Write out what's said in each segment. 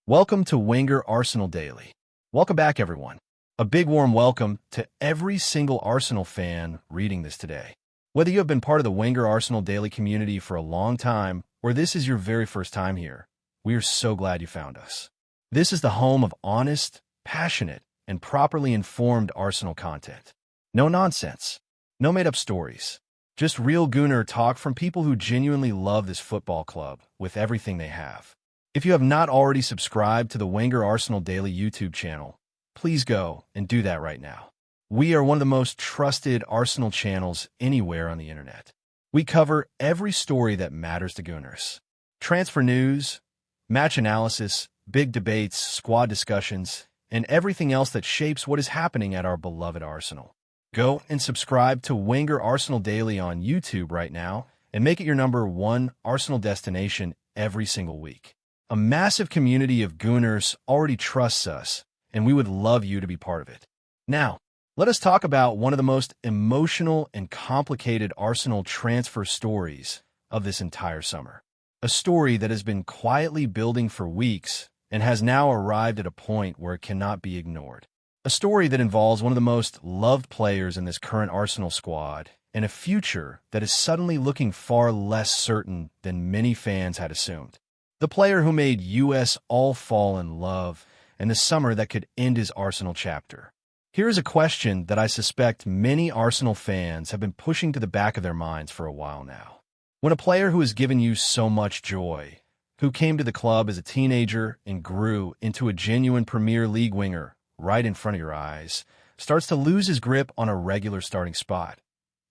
Welcome to Wenger Arsenal Daily. Welcome back, everyone. A big warm welcome to every single Arsenal fan reading this today. Whether you have been part of the Wenger Arsenal Daily community for a long time or this is your very first time here, we are so glad you found us. This is the home of honest, passionate, and properly informed Arsenal content. No nonsense. No made-up stories. Just real Gooner talk from people who genuinely love this football club with everything they have. If you have not already subscribed to the Wenger Arsenal Daily YouTube channel, please go and do that right now. We are one of the most trusted Arsenal channels anywhere on the internet. We cover every story that matters to Gooners. Transfer news, match analysis, big debates, squad discussions, and everything else that shapes what is happening at our beloved Arsenal. Go and subscribe to Wenger Arsenal Daily on YouTube right now and make it your number one Arsenal destination every single week. A massive community of Gooners already trusts us, and we would love you to be part of it. Now, let us talk about one of the most emotional and complicated Arsenal transfer stories of this entire summer. A story that has been quietly building for weeks and has now arrived at a point where it cannot be ignored. A story that involves one of the most loved players in this current Arsenal squad and a future that is suddenly looking far less certain than many fans had assumed. The player who made US all fall in love and the summer that could end his Arsenal chapter. Here is a question that I suspect many Arsenal fans have been pushing to the back of their minds for a while now. When a player who has given you so much joy, who came to the club as a teenager and grew into a genuine Premier League winger right in front of your eyes, starts to lose his grip on a regular starting spot,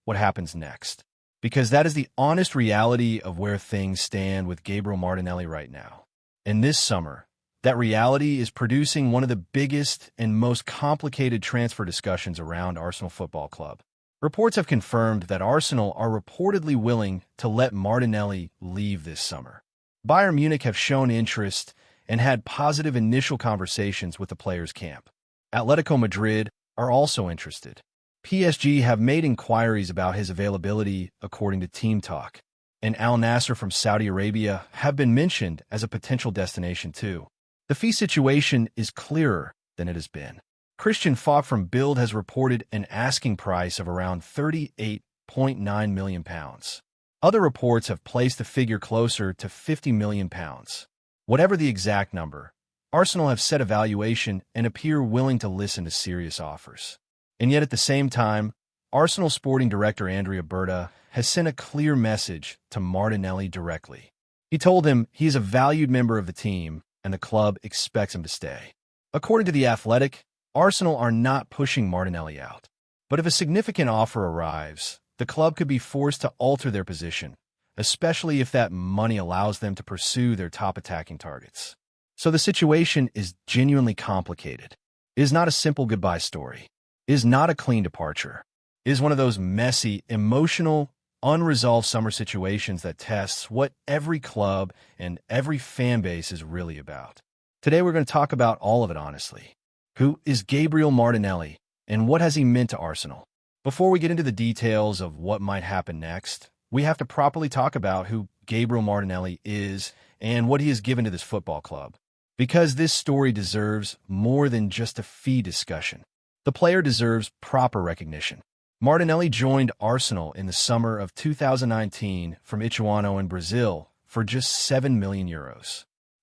what happens next? Because that is the honest reality of where things stand with Gabriel Martinelli right now. And this summer, that reality is producing one of the biggest and most complicated transfer discussions around Arsenal Football Club. Reports have confirmed that Arsenal are reportedly willing to let Martinelli leave this summer. Bayern Munich have shown interest and had positive initial conversations with the players' camp. Atletico Madrid are also interested. PSG have made inquiries about his availability, according to Team Talk, and Al Nassr from Saudi Arabia have been mentioned as a potential destination too. The fee situation is clearer than it has been. Christian Falk from Bild has reported an asking price of around £38.9 million. Other reports have placed the figure closer to £50 million. Whatever the exact number, Arsenal have set a valuation and appear willing to listen to serious offers. And yet at the same time, Arsenal sporting director Andrea Berta has sent a clear message to Martinelli directly. He told him he is a valued member of the team and the club expects him to stay. According to The Athletic, Arsenal are not pushing Martinelli out. But if a significant offer arrives, the club could be forced to alter their position, especially if that money allows them to pursue their top attacking targets. So the situation is genuinely complicated. It is not a simple goodbye story. It is not a clean departure. It is one of those messy, emotional, unresolved summer situations that tests what every club and every fan base is really about. Today we're going to talk about all of it honestly. Who is Gabriel Martinelli, and what has he meant to Arsenal? Before we get into the details of what might happen next, we have to properly talk about who Gabriel Martinelli is and what he has given to this football club. Because this story deserves more than just a fee discussion. The player deserves proper recognition. Martinelli joined Arsenal in the summer of 2019 from Ituano in Brazil for just €7 million.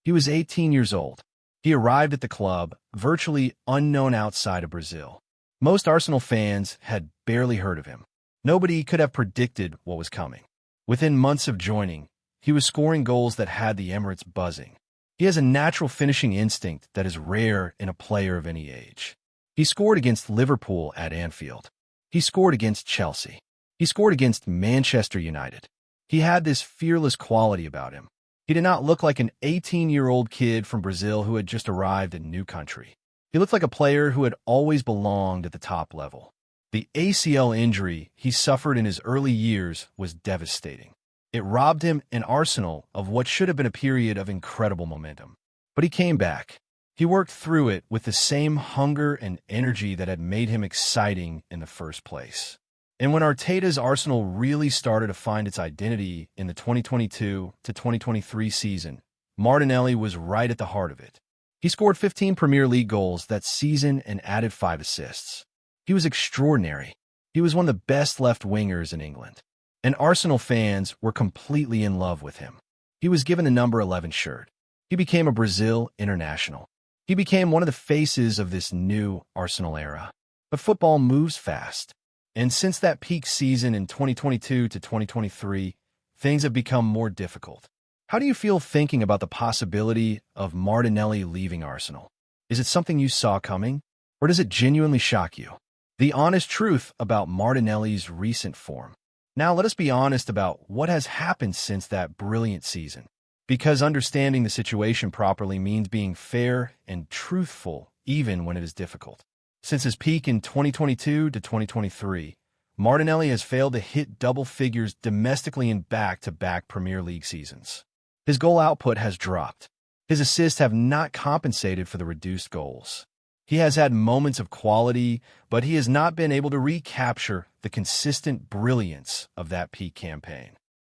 He was 18 years old. He arrived at the club virtually unknown outside of Brazil. Most Arsenal fans had barely heard of him. Nobody could have predicted what was coming. Within months of joining, he was scoring goals that had the Emirates buzzing. He has a natural finishing instinct that is rare in a player of any age. He scored against Liverpool at Anfield. He scored against Chelsea. He scored against Manchester United. He had this fearless quality about him. He did not look like an 18-year-old kid from Brazil who had just arrived in a new country. He looked like a player who had always belonged at the top level. The ACL injury he suffered in his early years was devastating. It robbed him and Arsenal of what should have been a period of incredible momentum. But he came back. He worked through it with the same hunger and energy that had made him exciting in the first place. And when Arteta's Arsenal really started to find its identity in the 2022 to 2023 season, Martinelli was right at the heart of it. He scored 15 Premier League goals that season and added 5 assists. He was extraordinary. He was one of the best left wingers in England. And Arsenal fans were completely in love with him. He was given a number 11 shirt. He became a Brazil international. He became one of the faces of this new Arsenal era. But football moves fast. And since that peak season in 2022 to 2023, things have become more difficult. How do you feel thinking about the possibility of Martinelli leaving Arsenal? Is it something you saw coming? Or does it genuinely shock you? The honest truth about Martinelli's recent form. Now let us be honest about what has happened since that brilliant season. Because understanding the situation properly means being fair and truthful even when it is difficult. Since his peak in 2022 to 2023, Martinelli has failed to hit double figures domestically in back-to-back Premier League seasons. His goal output has dropped. His assists have not compensated for the reduced goals. He has had moments of quality, but he has not been able to recapture the consistent brilliance of that peak campaign.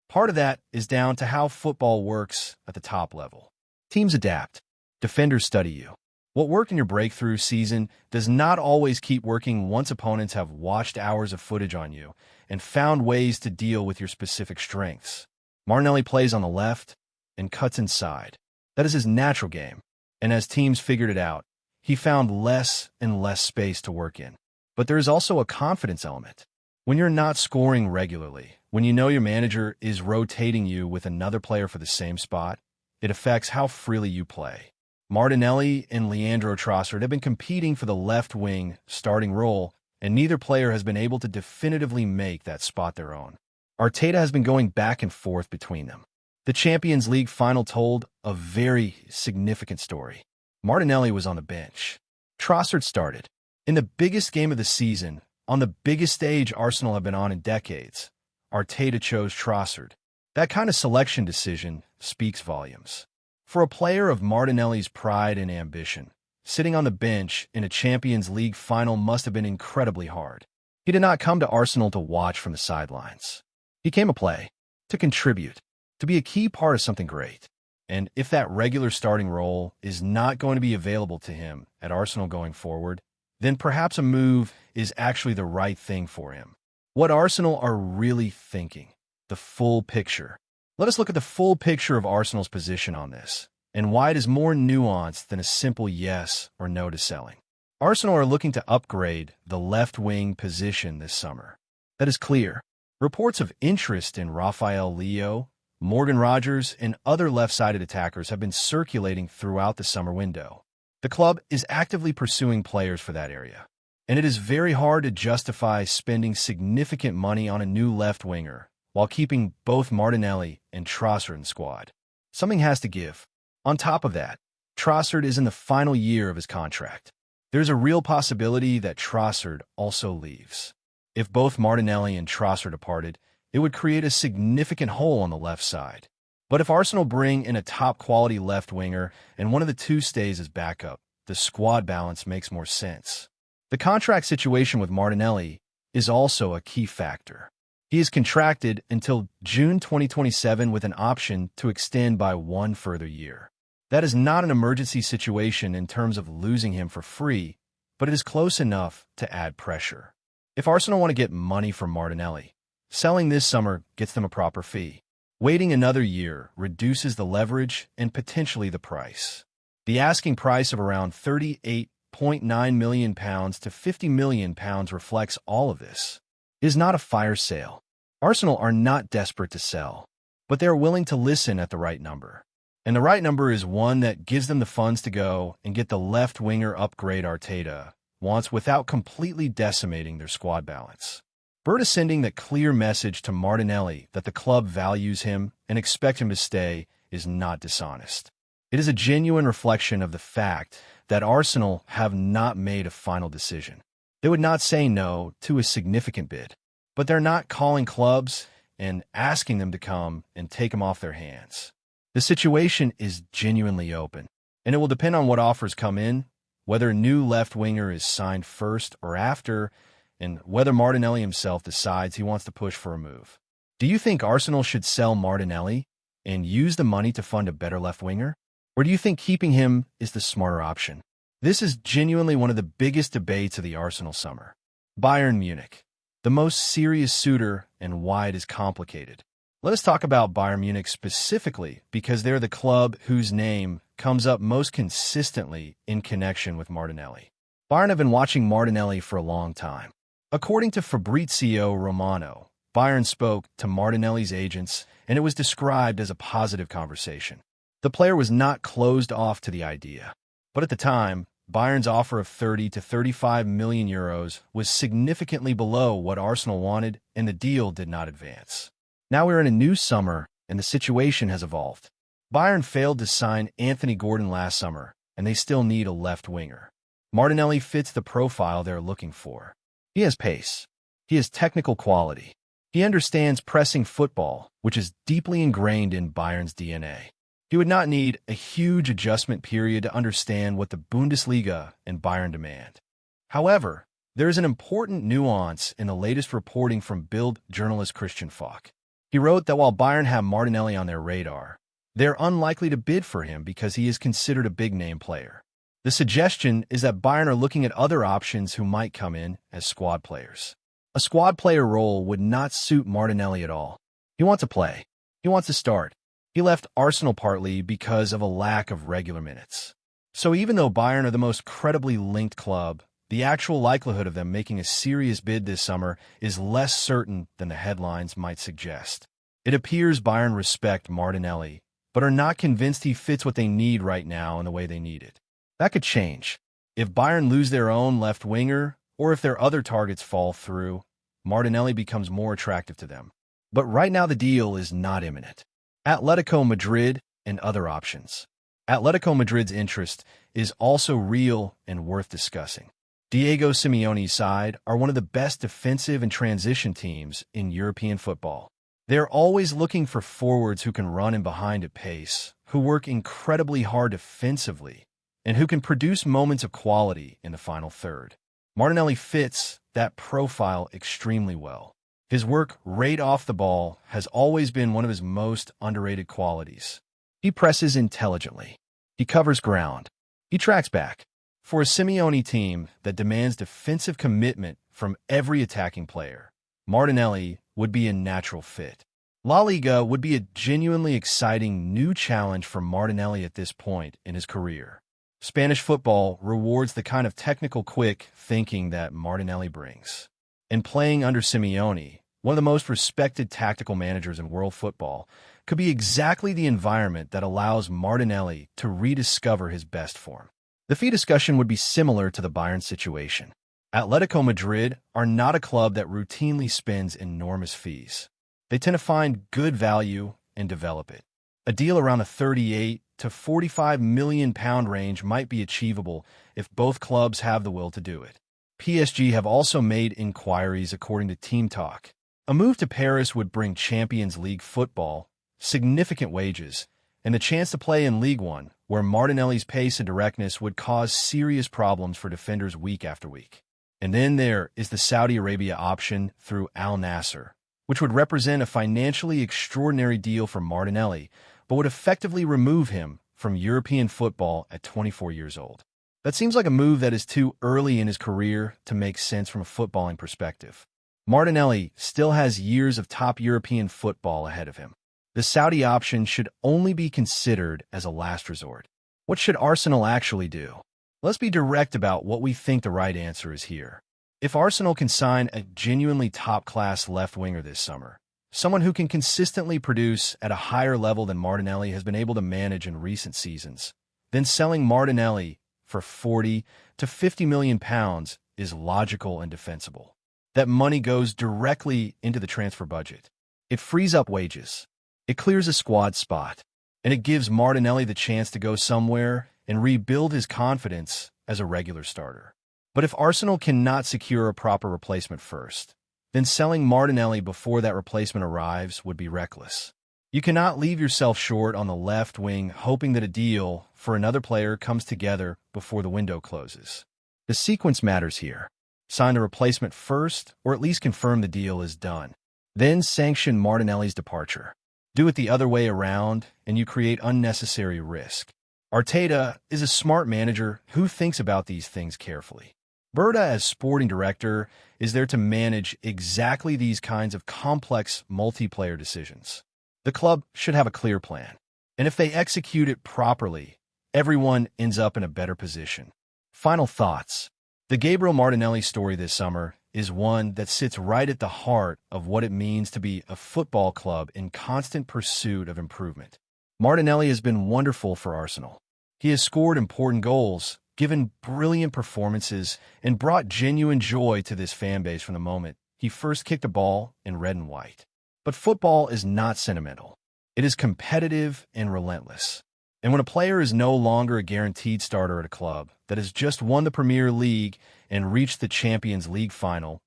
Part of that is down to how football works at the top level. Teams adapt. Defenders study you. What worked in your breakthrough season does not always keep working once opponents have watched hours of footage on you and found ways to deal with your specific strengths. Martinelli plays on the left and cuts inside. That is his natural game, and as teams figured it out, he found less and less space to work in. But there is also a confidence element. When you're not scoring regularly, when you know your manager is rotating you with another player for the same spot, it affects how freely you play. Martinelli and Leandro Trossard have been competing for the left wing starting role, and neither player has been able to definitively make that spot their own. Arteta has been going back and forth between them. The Champions League final told a very significant story. Martinelli was on the bench. Trossard started. In the biggest game of the season, on the biggest stage Arsenal have been on in decades, Arteta chose Trossard. That kind of selection decision speaks volumes. For a player of Martinelli's pride and ambition, sitting on the bench in a Champions League final must have been incredibly hard. He did not come to Arsenal to watch from the sidelines. He came to play, to contribute, to be a key part of something great. And if that regular starting role is not going to be available to him at Arsenal going forward, then perhaps a move is actually the right thing for him. What Arsenal are really thinking, the full picture. Let us look at the full picture of Arsenal's position on this, and why it is more nuanced than a simple yes or no to selling. Arsenal are looking to upgrade the left wing position this summer. That is clear. Reports of interest in Rafael Leo, Morgan Rogers, and other left-sided attackers have been circulating throughout the summer window. The club is actively pursuing players for that area, and it is very hard to justify spending significant money on a new left winger while keeping both Martinelli and Trossard in the squad. Something has to give. On top of that, Trossard is in the final year of his contract. There's a real possibility that Trossard also leaves. If both Martinelli and Trossard departed, it would create a significant hole on the left side. But if Arsenal bring in a top-quality left winger and one of the two stays as backup, the squad balance makes more sense. The contract situation with Martinelli is also a key factor. He is contracted until June 2027 with an option to extend by one further year. That is not an emergency situation in terms of losing him for free, but it is close enough to add pressure. If Arsenal want to get money from Martinelli, selling this summer gets them a proper fee. Waiting another year reduces the leverage and potentially the price. The asking price of around £38.9 million to £50 million reflects all of this. It is not a fire sale. Arsenal are not desperate to sell, but they are willing to listen at the right number. And the right number is one that gives them the funds to go and get the left winger upgrade Arteta wants without completely decimating their squad balance. Bird is sending that clear message to Martinelli that the club values him and expects him to stay is not dishonest. It is a genuine reflection of the fact that Arsenal have not made a final decision. They would not say no to a significant bid, but they're not calling clubs and asking them to come and take him off their hands. The situation is genuinely open, and it will depend on what offers come in, whether a new left winger is signed first or after, and whether Martinelli himself decides he wants to push for a move. Do you think Arsenal should sell Martinelli and use the money to fund a better left winger? Or do you think keeping him is the smarter option? This is genuinely one of the biggest debates of the Arsenal summer. Bayern Munich, the most serious suitor and why it is complicated. Let us talk about Bayern Munich specifically because they're the club whose name comes up most consistently in connection with Martinelli. Bayern have been watching Martinelli for a long time. According to Fabrizio Romano, Bayern spoke to Martinelli's agents, and it was described as a positive conversation. The player was not closed off to the idea. But at the time, Bayern's offer of 30 to 35 million euros was significantly below what Arsenal wanted, and the deal did not advance. Now we're in a new summer, and the situation has evolved. Bayern failed to sign Anthony Gordon last summer, and they still need a left winger. Martinelli fits the profile they're looking for. He has pace. He has technical quality. He understands pressing football, which is deeply ingrained in Bayern's DNA. He would not need a huge adjustment period to understand what the Bundesliga and Bayern demand. However, there is an important nuance in the latest reporting from Bild journalist Christian Falk. He wrote that while Bayern have Martinelli on their radar, they're unlikely to bid for him because he is considered a big-name player. The suggestion is that Bayern are looking at other options who might come in as squad players. A squad player role would not suit Martinelli at all. He wants to play. He wants to start. He left Arsenal partly because of a lack of regular minutes. So even though Bayern are the most credibly linked club, the actual likelihood of them making a serious bid this summer is less certain than the headlines might suggest. It appears Bayern respect Martinelli, but are not convinced he fits what they need right now in the way they need it. That could change. If Bayern lose their own left winger, or if their other targets fall through, Martinelli becomes more attractive to them. But right now the deal is not imminent. Atletico Madrid and other options. Atletico Madrid's interest is also real and worth discussing. Diego Simeone's side are one of the best defensive and transition teams in European football. They're always looking for forwards who can run in behind at pace, who work incredibly hard defensively, and who can produce moments of quality in the final third. Martinelli fits that profile extremely well. His work right off the ball has always been one of his most underrated qualities. He presses intelligently. He covers ground. He tracks back. For a Simeone team that demands defensive commitment from every attacking player, Martinelli would be a natural fit. La Liga would be a genuinely exciting new challenge for Martinelli at this point in his career. Spanish football rewards the kind of technical quick thinking that Martinelli brings. And playing under Simeone, one of the most respected tactical managers in world football, could be exactly the environment that allows Martinelli to rediscover his best form. The fee discussion would be similar to the Bayern situation. Atletico Madrid are not a club that routinely spends enormous fees. They tend to find good value and develop it. A deal around the 38 to 45 million pound range might be achievable if both clubs have the will to do it. PSG have also made inquiries according to Team Talk. A move to Paris would bring Champions League football, significant wages, and the chance to play in Ligue 1, where Martinelli's pace and directness would cause serious problems for defenders week after week. And then there is the Saudi Arabia option through Al Nassr, which would represent a financially extraordinary deal for Martinelli, but would effectively remove him from European football at 24 years old. That seems like a move that is too early in his career to make sense from a footballing perspective. Martinelli still has years of top European football ahead of him. The Saudi option should only be considered as a last resort. What should Arsenal actually do? Let's be direct about what we think the right answer is here. If Arsenal can sign a genuinely top-class left winger this summer, someone who can consistently produce at a higher level than Martinelli has been able to manage in recent seasons, then selling Martinelli for 40 to 50 million pounds is logical and defensible. That money goes directly into the transfer budget. It frees up wages. It clears a squad spot. And it gives Martinelli the chance to go somewhere and rebuild his confidence as a regular starter. But if Arsenal cannot secure a proper replacement first, then selling Martinelli before that replacement arrives would be reckless. You cannot leave yourself short on the left wing hoping that a deal for another player comes together before the window closes. The sequence matters here. Sign the replacement first, or at least confirm the deal is done. Then sanction Martinelli's departure. Do it the other way around, and you create unnecessary risk. Arteta is a smart manager who thinks about these things carefully. Berta, as sporting director, is there to manage exactly these kinds of complex multiplayer decisions. The club should have a clear plan, and if they execute it properly, everyone ends up in a better position. Final thoughts. The Gabriel Martinelli story this summer is one that sits right at the heart of what it means to be a football club in constant pursuit of improvement. Martinelli has been wonderful for Arsenal. He has scored important goals, given brilliant performances, and brought genuine joy to this fan base from the moment he first kicked a ball in red and white. But football is not sentimental. It is competitive and relentless. And when a player is no longer a guaranteed starter at a club that has just won the Premier League and reached the Champions League final,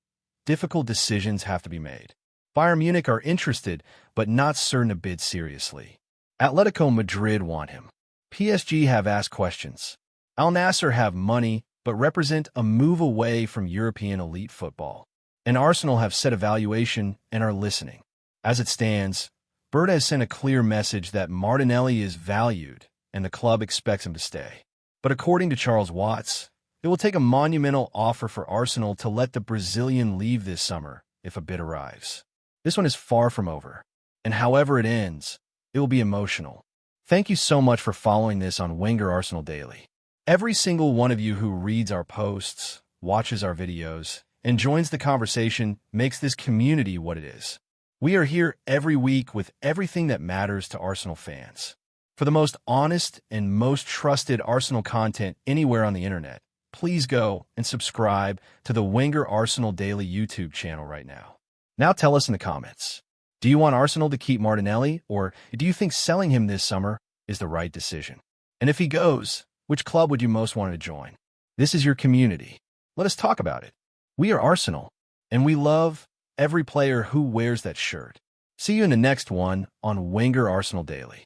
difficult decisions have to be made. Bayern Munich are interested, but not certain to bid seriously. Atletico Madrid want him. PSG have asked questions. Al Nassr have money, but represent a move away from European elite football. And Arsenal have set a valuation and are listening. As it stands, Berta has sent a clear message that Martinelli is valued and the club expects him to stay. But according to Charles Watts, it will take a monumental offer for Arsenal to let the Brazilian leave this summer if a bid arrives. This one is far from over, and however it ends, it will be emotional. Thank you so much for following this on Wenger Arsenal Daily. Every single one of you who reads our posts, watches our videos, and joins the conversation makes this community what it is. We are here every week with everything that matters to Arsenal fans. For the most honest and most trusted Arsenal content anywhere on the internet, please go and subscribe to the Wenger Arsenal Daily YouTube channel right now. Now tell us in the comments, do you want Arsenal to keep Martinelli, or do you think selling him this summer is the right decision? And if he goes, which club would you most want to join? This is your community. Let us talk about it. We are Arsenal, and we love every player who wears that shirt. See you in the next one on Wenger Arsenal Daily.